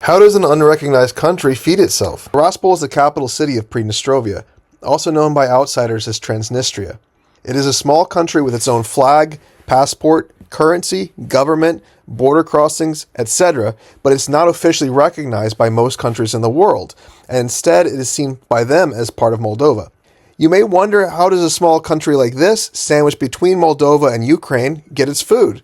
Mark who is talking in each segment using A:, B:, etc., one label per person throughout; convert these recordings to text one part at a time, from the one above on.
A: How does an unrecognized country feed itself? Tiraspol is the capital city of Pridnestrovia, also known by outsiders as Transnistria. It is a small country with its own flag, passport, currency, government, border crossings, etc., but it's not officially recognized by most countries in the world, and instead it is seen by them as part of Moldova. You may wonder, how does a small country like this, sandwiched between Moldova and Ukraine, get its food?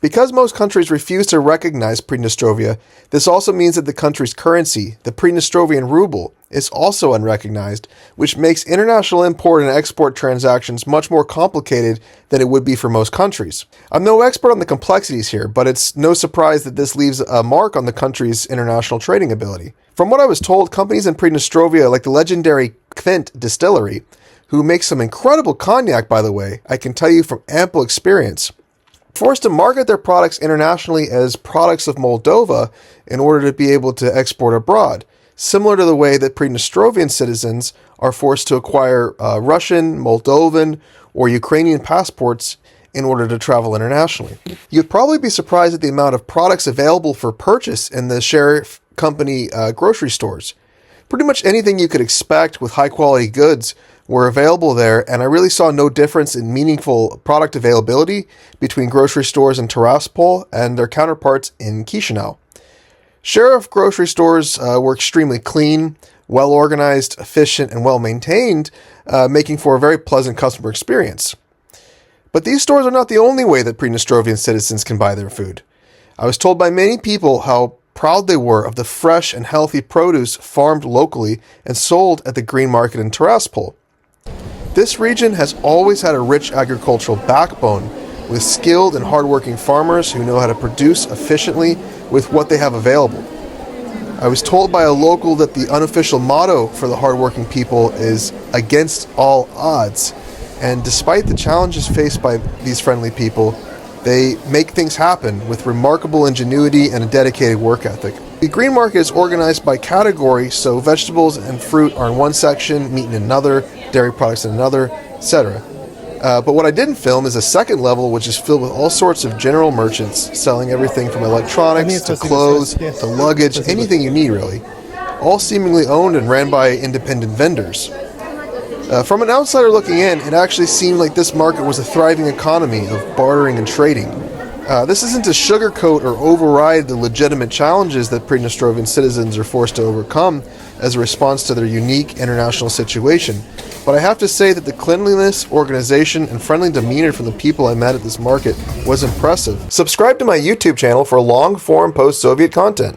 A: Because most countries refuse to recognize Pridnestrovia, this also means that the country's currency, the Pridnestrovian ruble, is also unrecognized, which makes international import and export transactions much more complicated than it would be for most countries. I'm no expert on the complexities here, but it's no surprise that this leaves a mark on the country's international trading ability. From what I was told, companies in Pridnestrovia, like the legendary Kvint distillery, who makes some incredible cognac, by the way, I can tell you from ample experience, forced to market their products internationally as products of Moldova in order to be able to export abroad, similar to the way that Pridnestrovian citizens are forced to acquire Russian, Moldovan, or Ukrainian passports in order to travel internationally. You'd probably be surprised at the amount of products available for purchase in the Sheriff Company grocery stores. Pretty much anything you could expect with high-quality goods were available there, and I really saw no difference in meaningful product availability between grocery stores in Tiraspol and their counterparts in Chisinau. Sheriff grocery stores were extremely clean, well-organized, efficient, and well-maintained, making for a very pleasant customer experience. But these stores are not the only way that Pridnestrovian citizens can buy their food. I was told by many people how proud they were of the fresh and healthy produce farmed locally and sold at the green market in Tiraspol. This region has always had a rich agricultural backbone, with skilled and hardworking farmers who know how to produce efficiently with what they have available. I was told by a local that the unofficial motto for the hardworking people is "against all odds," and despite the challenges faced by these friendly people, they make things happen with remarkable ingenuity and a dedicated work ethic. The green market is organized by category, so vegetables and fruit are in one section, meat in another, dairy products in another, etc. But what I didn't film is a second level, which is filled with all sorts of general merchants selling everything from electronics to clothes to luggage, anything you need really, all seemingly owned and ran by independent vendors. From an outsider looking in, it actually seemed like this market was a thriving economy of bartering and trading. This isn't to sugarcoat or override the legitimate challenges that Pridnestrovian citizens are forced to overcome as a response to their unique international situation, but I have to say that the cleanliness, organization, and friendly demeanor from the people I met at this market was impressive. Subscribe to my YouTube channel for long-form post-Soviet content.